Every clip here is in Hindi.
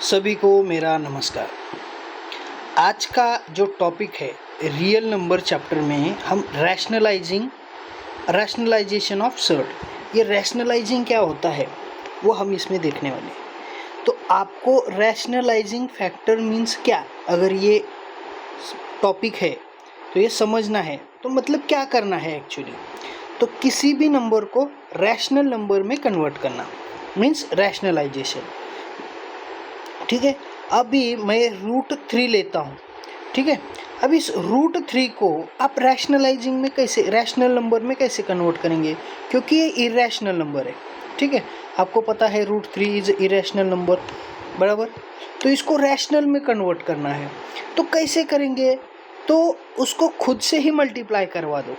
सभी को मेरा नमस्कार। आज का जो टॉपिक है रियल नंबर चैप्टर में हम रैशनलाइजेशन ऑफ सर्ट, ये रैशनलाइजिंग क्या होता है वो हम इसमें देखने वाले हैं। तो आपको रैशनलाइजिंग फैक्टर मीन्स क्या, अगर ये टॉपिक है तो ये समझना है। तो मतलब क्या करना है एक्चुअली, तो किसी भी नंबर को रैशनल नंबर में कन्वर्ट करना मीन्स रैशनलाइजेशन। ठीक है, अभी मैं √3 लेता हूँ। ठीक है, अब इस √3 को आप रैशनलाइजिंग में कैसे, रैशनल नंबर में कैसे कन्वर्ट करेंगे, क्योंकि ये इरेशनल नंबर है। ठीक है, आपको पता है √3 इज इरेशनल नंबर, बराबर। तो इसको रैशनल में कन्वर्ट करना है, तो कैसे करेंगे, तो उसको खुद से ही मल्टीप्लाई करवा दो,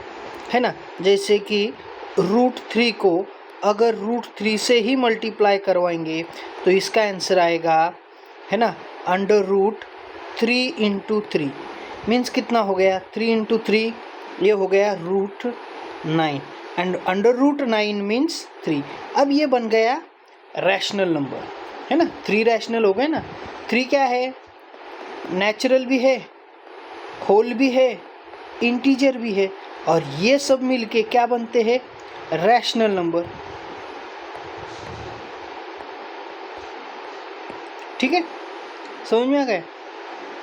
है ना। जैसे कि √3 को अगर √3 से ही मल्टीप्लाई करवाएंगे तो इसका आंसर आएगा, है ना, √3 × 3 मीन्स कितना हो गया, 3 × 3 ये हो गया √9 एंड √9 मीन्स 3। अब ये बन गया रैशनल नंबर, है ना। 3 रैशनल हो गए ना। 3 क्या है, नेचुरल भी है, होल भी है, इंटीजर भी है, और ये सब मिलके क्या बनते हैं, रैशनल नंबर। ठीक है, समझ में आ गया,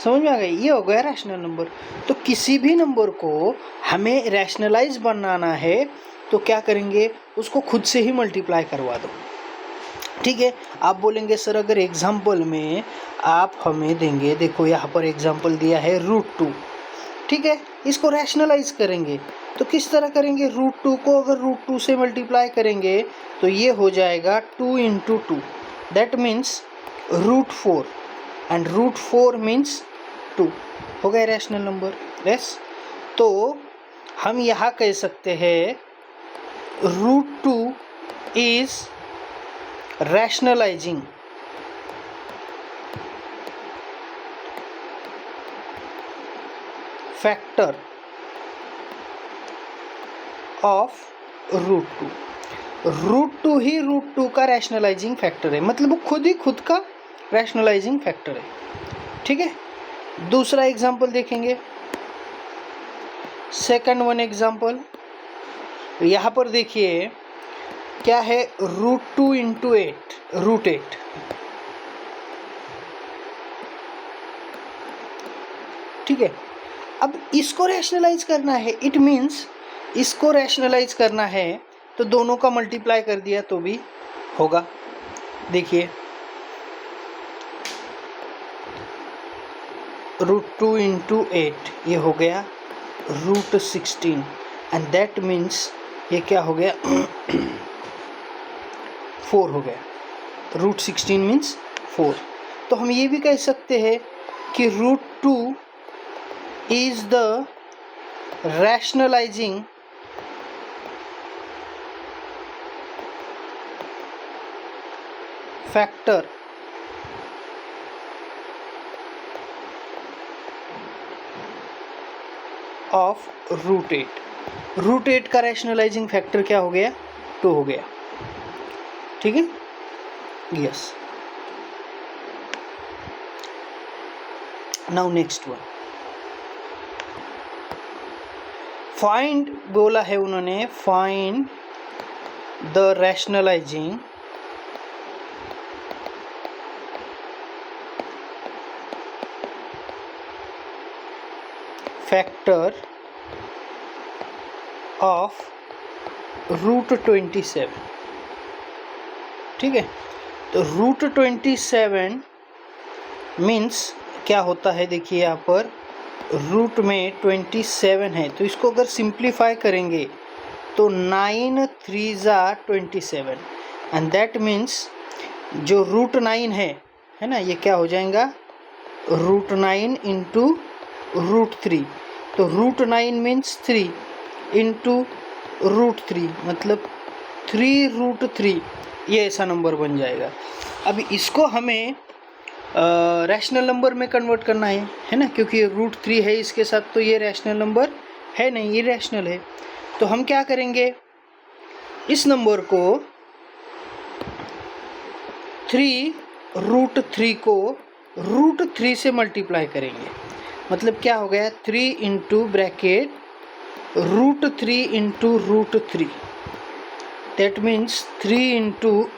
समझ में आ गया, ये हो गया रैशनल नंबर। तो किसी भी नंबर को हमें रैशनलाइज बनाना है तो क्या करेंगे, उसको खुद से ही मल्टीप्लाई करवा दो। ठीक है, आप बोलेंगे सर अगर एग्जाम्पल में आप हमें देंगे, देखो यहाँ पर एग्जाम्पल दिया है √2। ठीक है, इसको रैशनलाइज करेंगे तो किस तरह करेंगे, √2 को अगर √2 से मल्टीप्लाई करेंगे तो ये हो जाएगा 2 × 2, दैट मीन्स √4 एंड √4 मीन्स 2, हो गए रैशनल नंबर। यस, तो हम यहाँ कह सकते हैं √2 इज रैशनलाइजिंग फैक्टर ऑफ √2। √2 ही √2 का रैशनलाइजिंग फैक्टर है, मतलब वो खुद ही खुद का रैशनलाइजिंग फैक्टर है। ठीक है, दूसरा एग्जांपल देखेंगे, सेकंड वन एग्जांपल। यहाँ पर देखिए क्या है, √2 × 8, √8। ठीक है, अब इसको रैशनलाइज करना है, इट मीन्स इसको रैशनलाइज करना है तो दोनों का मल्टीप्लाई कर दिया तो भी होगा। देखिए √2 × 8 ये हो गया √16 एंड दैट मीन्स ये क्या हो गया 4 हो गया, √16 मीन्स 4। तो हम ये भी कह सकते हैं कि √2 is the rationalizing factor of √8। √8 का रैशनलाइजिंग फैक्टर क्या हो गया, 2 हो गया। ठीक है, yes. Now next one, find बोला है उन्होंने, find the rationalising factor of √27। ठीक है, तो √27 मीन्स क्या होता है, देखिए यहाँ पर रूट में 27 है, तो इसको अगर सिंप्लीफाई करेंगे तो 9 3 27 एंड दैट मीन्स जो √9 है ना, ये क्या हो जाएगा √9 × √3। तो √9 मीन्स 3 × √3 मतलब 3√3, ये ऐसा नंबर बन जाएगा। अब इसको हमें रैशनल नंबर में कन्वर्ट करना है ना, क्योंकि √3 है इसके साथ, तो ये रैशनल नंबर है नहीं, ये रैशनल है। तो हम क्या करेंगे, इस नंबर को 3 रूट 3 को रूट 3 से मल्टीप्लाई करेंगे, मतलब क्या हो गया 3 into bracket root 3 into root 3, that means 3 into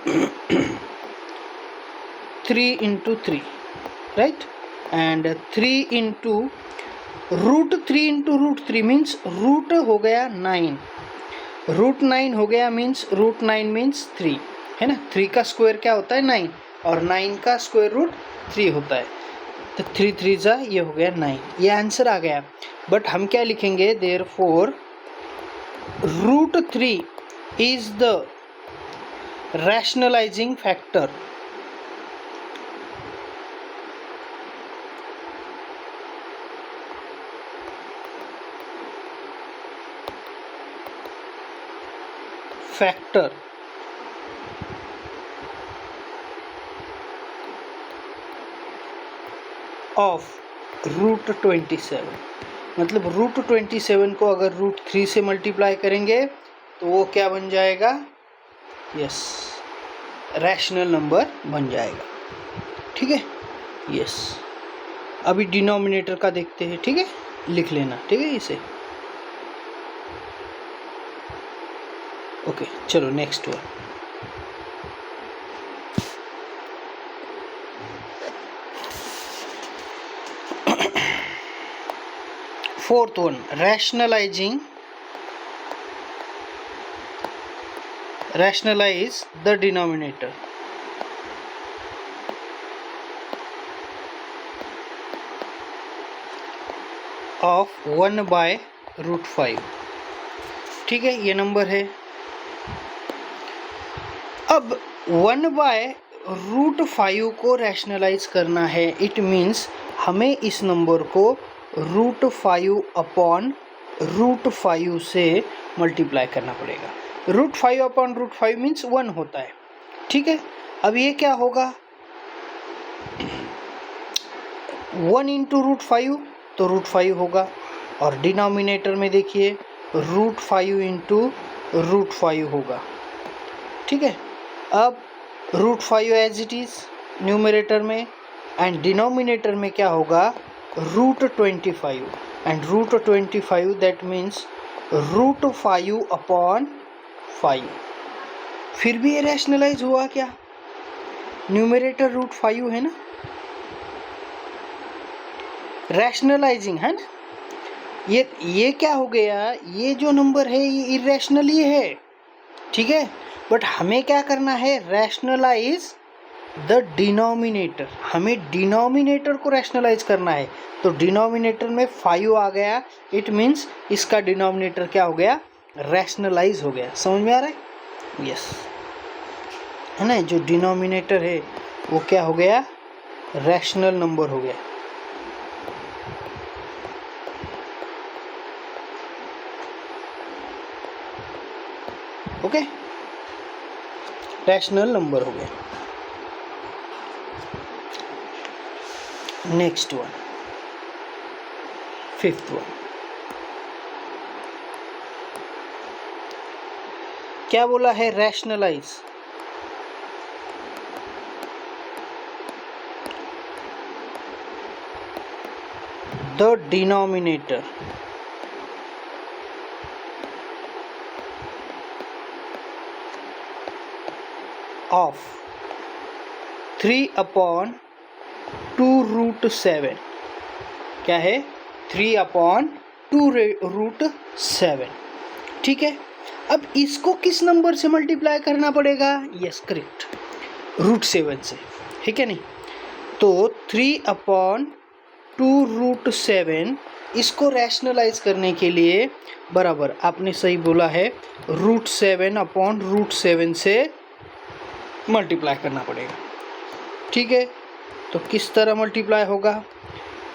3 into 3, right, and 3 into root 3 into root 3 means root हो गया 9, रूट 9 हो गया मीन्स रूट 9 मीन्स 3 है ना, 3 का स्क्वायर क्या होता है 9 और 9 का स्क्वायर रूट 3 होता है, तो 3 3 जा ये हो गया 9, ये आंसर आ गया। बट हम क्या लिखेंगे, therefore root 3 is the rationalising factor, factor of root 27, मतलब रूट 27 को अगर रूट 3 से मल्टीप्लाई करेंगे तो वो क्या बन जाएगा, यस रैशनल नंबर बन जाएगा, ठीक है, यस। अभी डिनोमिनेटर का देखते हैं, ठीक है, लिख लेना, ठीक है इसे, ओके चलो next one. Fourth one, rationalize the denominator, of 1 by root 5, ठीक है, ये नंबर है। अब 1 बाय रूट 5 को रैशनलाइज करना है, इट मीन्स हमें इस नंबर को रूट 5 अपॉन रूट 5 से मल्टीप्लाई करना पड़ेगा। रूट 5 अपॉन रूट 5 मीन्स 1 होता है, ठीक है। अब ये क्या होगा, 1 इंटू रूट 5 तो रूट 5 होगा, और डिनोमिनेटर में देखिए रूट 5 इंटू रूट 5 होगा, ठीक है। अब root 5 as it is numerator में, एंड डिनोमिनेटर में क्या होगा root 25, and root 25 that means root 5 upon 5। फिर भी ये रैशनलाइज हुआ क्या, न्यूमरेटर रूट 5 है ना, रैशनलाइजिंग है ना, ये क्या हो गया, ये जो नंबर है ये इरेशनल ही है, ठीक है। बट हमें क्या करना है, रैशनलाइज द डिनोमिनेटर, हमें डिनोमिनेटर को रैशनलाइज करना है। तो डिनोमिनेटर में 5 आ गया, इट मीन्स इसका डिनोमिनेटर क्या हो गया, रैशनलाइज हो गया। समझ में आ रहा है, यस है ना, जो डिनोमिनेटर है वो क्या हो गया, रैशनल नंबर हो गया। ओके, रैशनल नंबर हो गया। नेक्स्ट वन, फिफ्थ वन, क्या बोला है, rationalise the denominator of 3 upon 2 root 7, क्या है 3 अपॉन 2 रूट 7, ठीक है। अब इसको किस नंबर से मल्टीप्लाई करना पड़ेगा, यस करेक्ट, रूट 7 से, ठीक है नहीं। तो 3 अपॉन 2 रूट 7 इसको रैशनलाइज करने के लिए बराबर आपने सही बोला है, रूट 7 अपॉन रूट 7 से मल्टीप्लाई करना पड़ेगा, ठीक है। तो किस तरह मल्टीप्लाई होगा,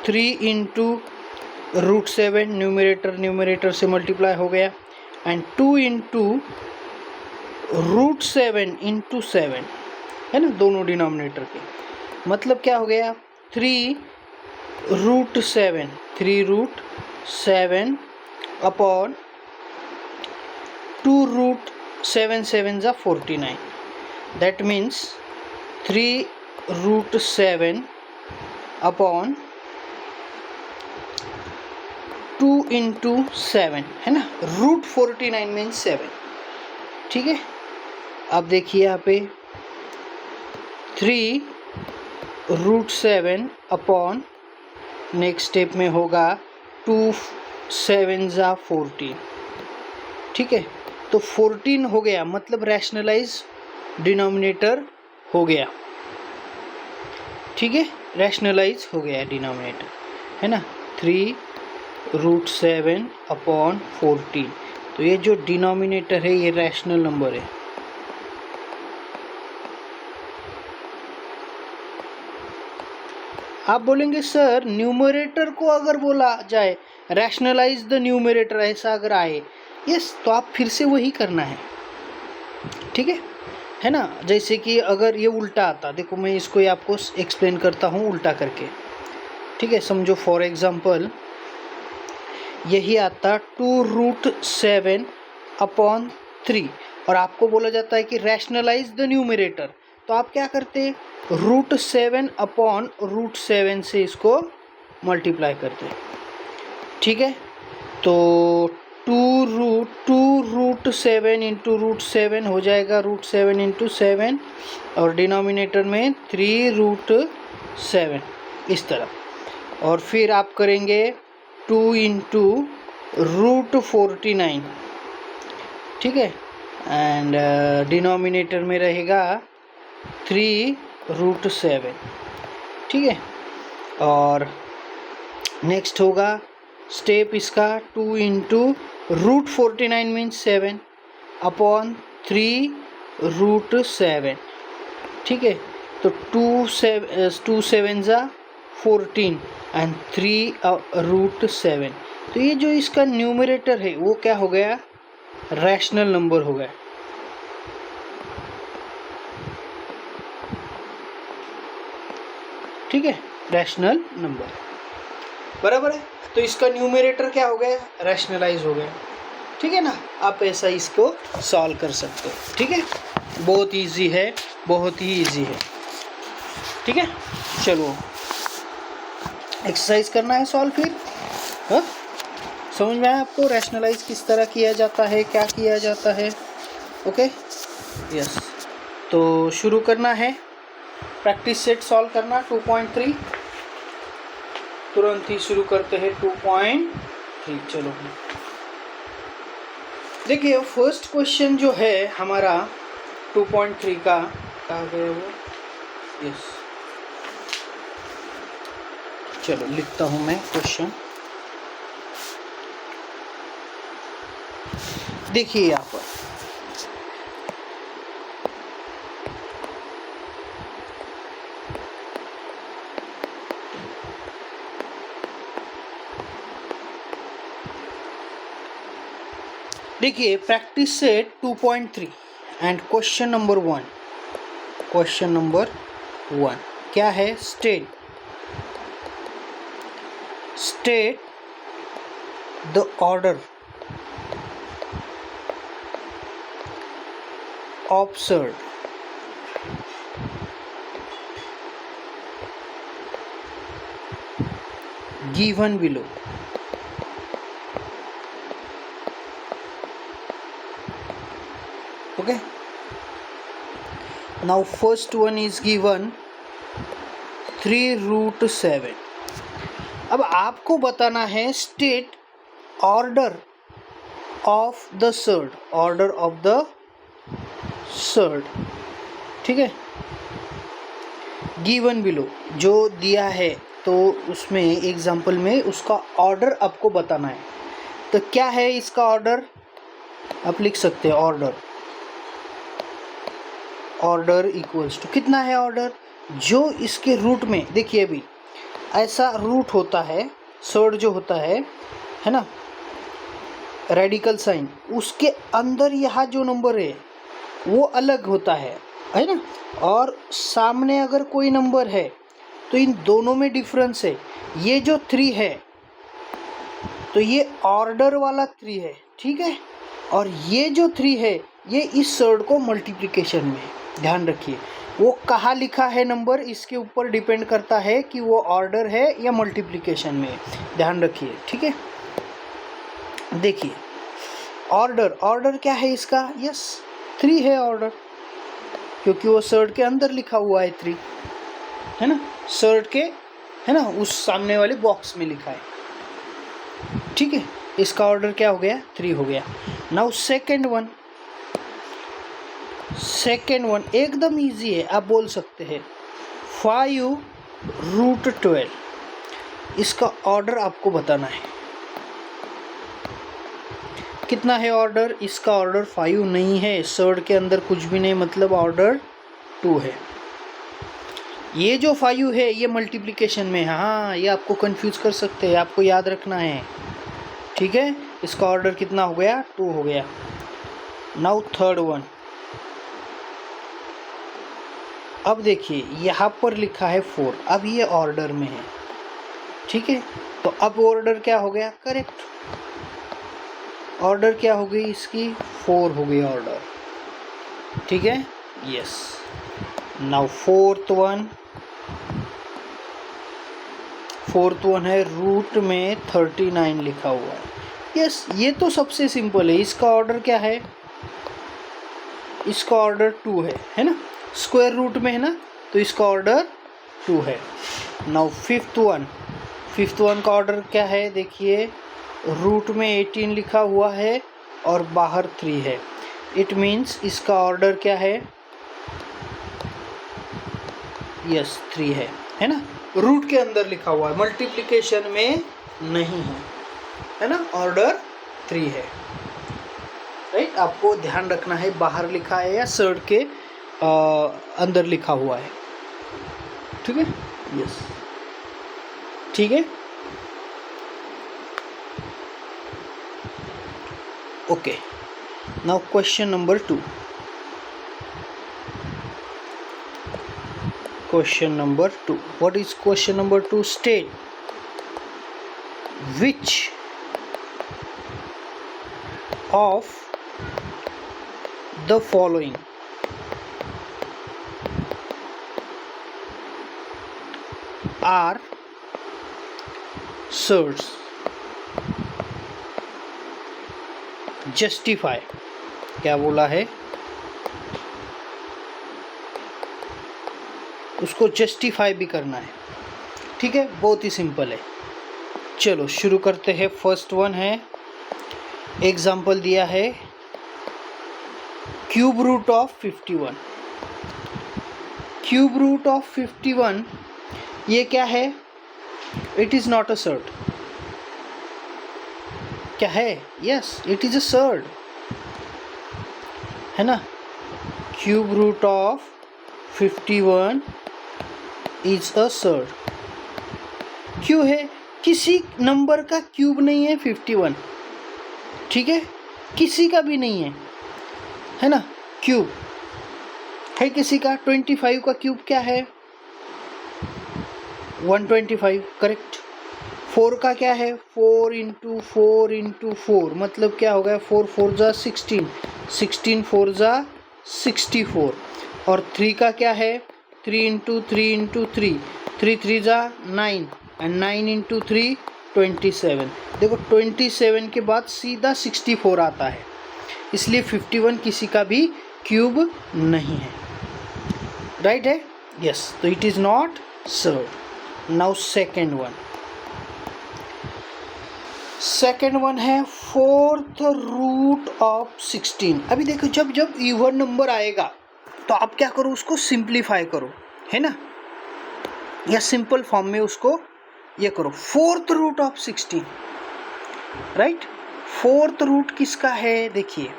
3 इंटू रूट 7 न्यूमरेटर से मल्टीप्लाई हो गया, एंड 2 इंटू रूट 7 इंटू 7 है ना, दोनों डिनोमिनेटर के, मतलब क्या हो गया 3 रूट 7 अपॉन 2 रूट 7 7 जा 49, that means 3 root 7 upon 2 into 7, है ना, रूट 49 मीन्स 7, ठीक है। अब देखिए यहाँ पे 3√7 अपॉन, नेक्स्ट स्टेप में होगा 2 7 ज़ा 14, ठीक है। तो 14 हो गया, मतलब रैशनलाइज डिनोमिनेटर हो गया, ठीक है, रैशनलाइज हो गया डिनोमिनेटर, है ना। 3√7 अपॉन 14, तो ये जो डिनोमिनेटर है ये रैशनल नंबर है। आप बोलेंगे सर न्यूमरेटर को अगर बोला जाए रैशनलाइज द न्यूमरेटर, ऐसा अगर आए, यस, तो आप फिर से वही करना है, ठीक है ना। जैसे कि अगर ये उल्टा आता, देखो मैं इसको आपको एक्सप्लेन करता हूँ उल्टा करके, ठीक है। समझो फॉर एग्जांपल यही आता 2√7 अपॉन 3 और आपको बोला जाता है कि रैशनलाइज द न्यूमरेटर, तो आप क्या करते, √7 अपॉन √7 से इसको मल्टीप्लाई करते, ठीक है। तो 2√7 इंटू √7 हो जाएगा √7 इंटू 7 और डिनोमिनेटर में 3√7 इस तरह, और फिर आप करेंगे 2 इंटू √49, ठीक है, एंड डिनोमिनेटर में रहेगा 3√7, ठीक है। और नेक्स्ट होगा स्टेप इसका 2 इंटू √49 मीन्स 7 अपॉन 3√7, ठीक है। तो 2 7 ज़ा 14 एंड 3√7, तो ये जो इसका न्यूमरेटर है वो क्या हो गया, रैशनल नंबर हो गया, ठीक है, रैशनल नंबर, बराबर है। तो इसका न्यूमरेटर क्या हो गया, रैशनलाइज हो गया, ठीक है ना। आप ऐसा इसको सॉल्व कर सकते हो, ठीक है, बहुत इजी है, बहुत ही इजी है, ठीक है। चलो एक्सरसाइज करना है सॉल्व फिर, हाँ, समझ में आया आपको रैशनलाइज किस तरह किया जाता है, क्या किया जाता है, ओके, यस। तो शुरू करना है, प्रैक्टिस सेट सॉल्व करना 2.3, तुरंत ही शुरू करते हैं 2.3। चलो देखिए फर्स्ट क्वेश्चन जो है हमारा 2.3 का, कहाँ गया वो, यस, चलो लिखता हूँ मैं क्वेश्चन। देखिए यहाँ पर देखिए practice set 2.3 and question number 1, question number 1 क्या है, state the order observed given below. Okay, now first one is given 3√7. अब आपको बताना है state order of the surd, order of the surd, ठीक है, गिवन बिलो जो दिया है, तो उसमें एग्जाम्पल में उसका ऑर्डर आपको बताना है। तो क्या है इसका ऑर्डर, आप लिख सकते हैं ऑर्डर इक्वल्स टू कितना है ऑर्डर, जो इसके रूट में, देखिए अभी ऐसा रूट होता है, सर्ड जो होता है ना, रेडिकल साइन, उसके अंदर यहाँ जो नंबर है वो अलग होता है ना, और सामने अगर कोई नंबर है तो इन दोनों में डिफरेंस है। ये जो 3 है तो ये ऑर्डर वाला 3 है, ठीक है, और ये जो 3 है ये इस सर्ड को मल्टीप्लिकेशन में, ध्यान रखिए, वो कहाँ लिखा है नंबर, इसके ऊपर डिपेंड करता है कि वो ऑर्डर है या मल्टीप्लिकेशन में, ध्यान रखिए, ठीक है। देखिए ऑर्डर क्या है इसका, यस 3 है ऑर्डर, क्योंकि वो सर्ट के अंदर लिखा हुआ है 3, है ना, सर्ट के, है ना, उस सामने वाले बॉक्स में लिखा है, ठीक है। इसका ऑर्डर क्या हो गया, 3 हो गया। नाउ सेकेंड वन एकदम इजी है, आप बोल सकते हैं 5√12, इसका ऑर्डर आपको बताना है कितना है ऑर्डर, इसका ऑर्डर 5 नहीं है, सर्ड के अंदर कुछ भी नहीं, मतलब ऑर्डर 2 है। ये जो 5 है ये मल्टीप्लिकेशन में है, हाँ ये आपको कंफ्यूज कर सकते हैं, आपको याद रखना है, ठीक है। इसका ऑर्डर कितना हो गया, 2 हो गया। नाउ थर्ड वन, अब देखिए यहाँ पर लिखा है 4, अब ये ऑर्डर में है, ठीक है। तो अब ऑर्डर क्या हो गया, करेक्ट, ऑर्डर क्या हो गई इसकी, 4 हो गई ऑर्डर, ठीक है, यस। नाउ फोर्थ वन है, रूट में 39 लिखा हुआ है, यस ये तो सबसे सिंपल है। इसका ऑर्डर क्या है, इसका ऑर्डर 2 है ना, स्क्वायर रूट में है ना, तो इसका ऑर्डर 2 है। नाउ फिफ्थ वन का ऑर्डर क्या है, देखिए रूट में 18 लिखा हुआ है और बाहर 3 है, इट मीन्स इसका ऑर्डर क्या है, यस 3 है ना, रूट के अंदर लिखा हुआ है, मल्टीप्लिकेशन में नहीं है ना, ऑर्डर 3 है, राइट। आपको ध्यान रखना है बाहर लिखा है या सर्ट के अंदर लिखा हुआ है, ठीक है, यस, ठीक है, okay. Now question number 2, what is question number 2, state which of the following are surds, justify, क्या बोला है, उसको जस्टिफाई भी करना है, ठीक है, बहुत ही सिंपल है। चलो शुरू करते हैं। फर्स्ट वन है, एग्जाम्पल दिया है cube root of 51, cube root of 51 ये क्या है, it is not a surd, क्या है, yes it is a surd, है ना, cube root of 51 is a surd. क्यों है, किसी नंबर का क्यूब नहीं है 51, ठीक है, किसी का भी नहीं है ना, क्यूब है किसी का, 25 का क्यूब क्या है, 125, करेक्ट। 4 का क्या है, 4 इंटू 4 मतलब क्या हो गया, 4 4 जा 16, 16 4 जा 64, और 3 का क्या है, 3 इंटू 3 3 जा 9, एंड 9 इंटू 3 27। देखो 27 के बाद सीधा 64 आता है, इसलिए 51 किसी का भी क्यूब नहीं है, राइट है, यस, तो it is not surd. Now second one है 4th रूट ऑफ 16। अभी देखो जब जब इवन नंबर आएगा तो आप क्या करो, उसको सिंप्लीफाई करो, है ना, या सिंपल फॉर्म में उसको ये करो, 4th root of 16, right. 4th root किसका है, देखिए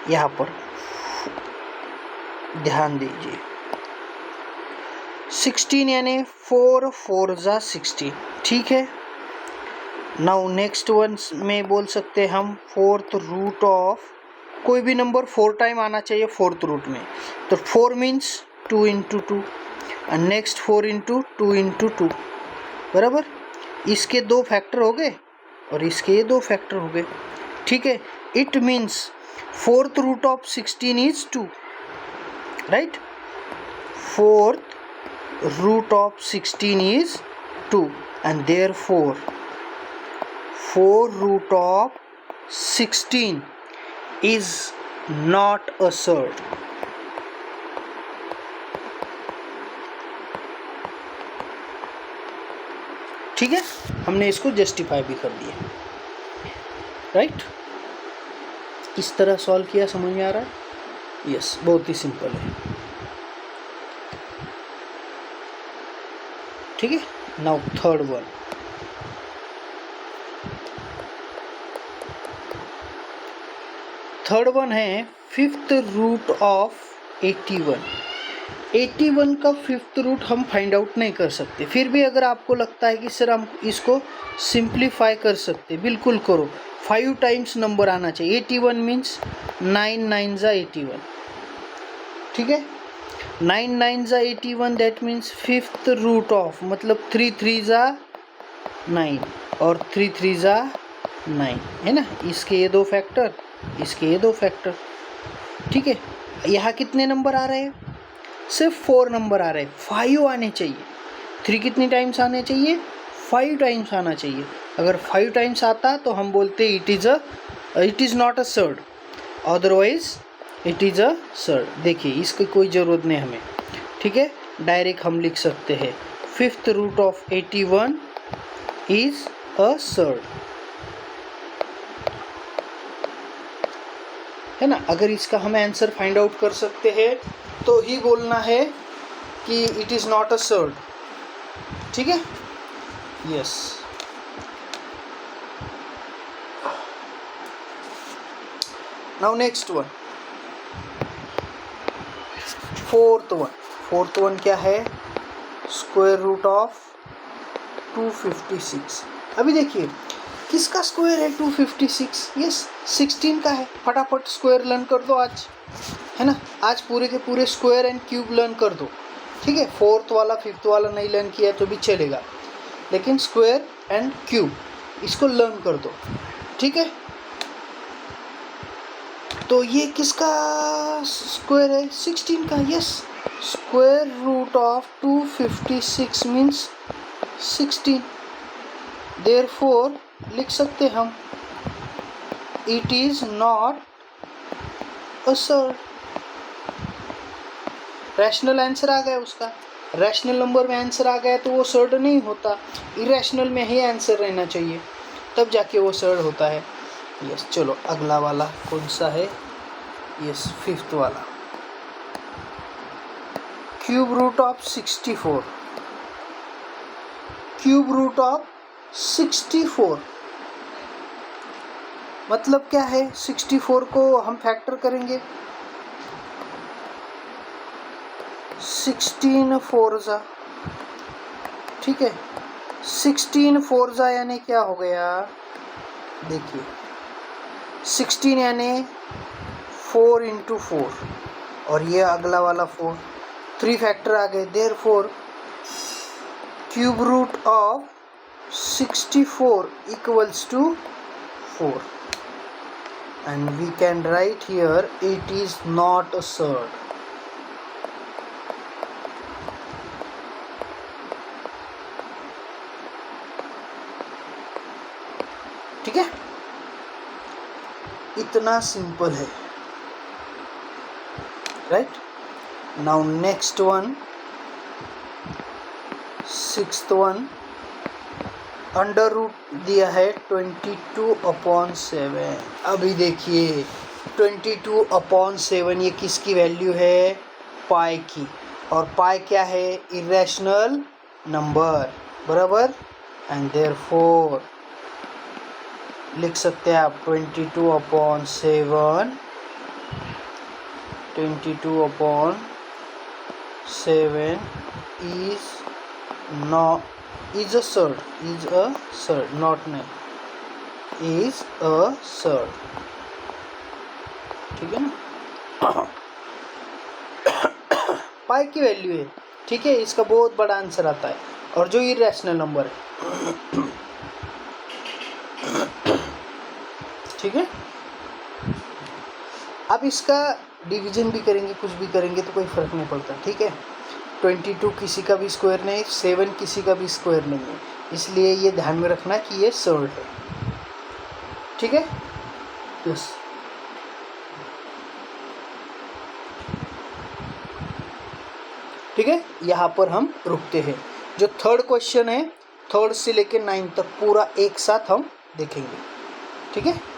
यहाँ पर ध्यान दीजिए, 16 यानी 4 4 जा 16, ठीक है। नाउ नेक्स्ट वन में बोल सकते हैं हम 4th रूट ऑफ, कोई भी नंबर 4 टाइम आना चाहिए 4th रूट में, तो 4 means 2 into 2, and next 4 into 2 into 2, बराबर। इसके 2 फैक्टर हो गए और इसके ये 2 फैक्टर हो गए, ठीक है। It means 4th root of 16 is 2, right. fourth root of 16 is 2 and therefore 4 root of 16 is not a surd. ठीक है, हमने इसको जस्टिफाई भी कर दिया, राइट। किस तरह सॉल्व किया समझ में आ रहा है? यस, बहुत ही सिंपल है। ठीक है, now third one. Third one है फिफ्थ रूट ऑफ 81। 81 का फिफ्थ रूट हम फाइंड आउट नहीं कर सकते, फिर भी अगर आपको लगता है कि सर हम इसको सिंप्लीफाई कर सकते, बिल्कुल करो। 5 टाइम्स नंबर आना चाहिए। 81 मीन्स 9 9 ज़ा 81, ठीक है। 9 9 ज़ा 81, that means fifth root of, मतलब 3 3 ज़ा 9 और 3 3 ज़ा 9, है ना। इसके ये दो फैक्टर, इसके ये दो फैक्टर, ठीक है। यहाँ कितने नंबर आ रहे हैं? सिर्फ 4 नंबर आ रहे हैं। 5 आने चाहिए। 3 कितनी टाइम्स आने चाहिए? 5 टाइम्स आना चाहिए। अगर 5 टाइम्स आता तो हम बोलते it is not a surd, otherwise it is a surd. देखिए इसकी कोई ज़रूरत नहीं हमें, ठीक है। डायरेक्ट हम लिख सकते हैं fifth root of 81 is a surd, है ना। अगर इसका हम आंसर फाइंड आउट कर सकते हैं तो ही बोलना है कि it is not a surd, ठीक है। Yes, now next one, fourth one क्या है? Square root of 256। अभी देखिए किसका स्क्वायर है 256? यस, 16 का है। फटाफट स्क्वायर लर्न कर दो आज, है ना। आज पूरे के पूरे स्क्वायर एंड क्यूब लर्न कर दो, ठीक है। फोर्थ वाला फिफ्थ वाला नहीं लर्न किया तो भी चलेगा, लेकिन स्क्वायर एंड क्यूब इसको लर्न कर दो, ठीक है। तो ये किसका स्क्वायर है? 16 का। Yes, square root of 256 means 16, therefore लिख सकते हम it is not a surd. Rational answer आ गया उसका। रैशनल नंबर में आंसर आ गया तो वो सर्ड नहीं होता, इरेशनल में ही आंसर रहना चाहिए, तब जाके वो सर्ड होता है। यस, चलो अगला वाला कौन सा है? यस, फिफ्थ वाला, cube root of 64। Cube root of 64 मतलब क्या है? 64 को हम फैक्टर करेंगे, 16 4 ज़ा, ठीक है। 16 4 ज़ा यानी क्या हो गया? देखिए 16 यानी 4 इंटू 4 और ये अगला वाला 4, 3 फैक्टर आ गए। Therefore cube root of 64 equals to 4 and we can write here it is not a surd. ठीक है, इतना सिंपल है, right. Now next one, sixth one, under root दिया है 22/7। अभी देखिए 22/7 ये किसकी वैल्यू है? पाई की, और पाई क्या है? इरेशनल नंबर, बराबर। एंड देयरफॉर लिख सकते हैं आप 22/7 is a surd, not name, is a surd, ठीक है ना। पाई की वैल्यू है, ठीक है। इसका बहुत बड़ा आंसर आता है, और जो इरेशनल नंबर है, ठीक है। अब इसका डिवीजन भी करेंगे, कुछ भी करेंगे तो कोई फ़र्क नहीं पड़ता, ठीक है। 22 किसी का भी स्क्वायर नहीं, 7 किसी का भी स्क्वायर नहीं है, इसलिए ये ध्यान में रखना कि ये सर्ड है। ठीक है, यस। ठीक है, यहाँ पर हम रुकते हैं। जो थर्ड क्वेश्चन है, थर्ड से लेकर 9 तक पूरा एक साथ हम देखेंगे। ठीक है।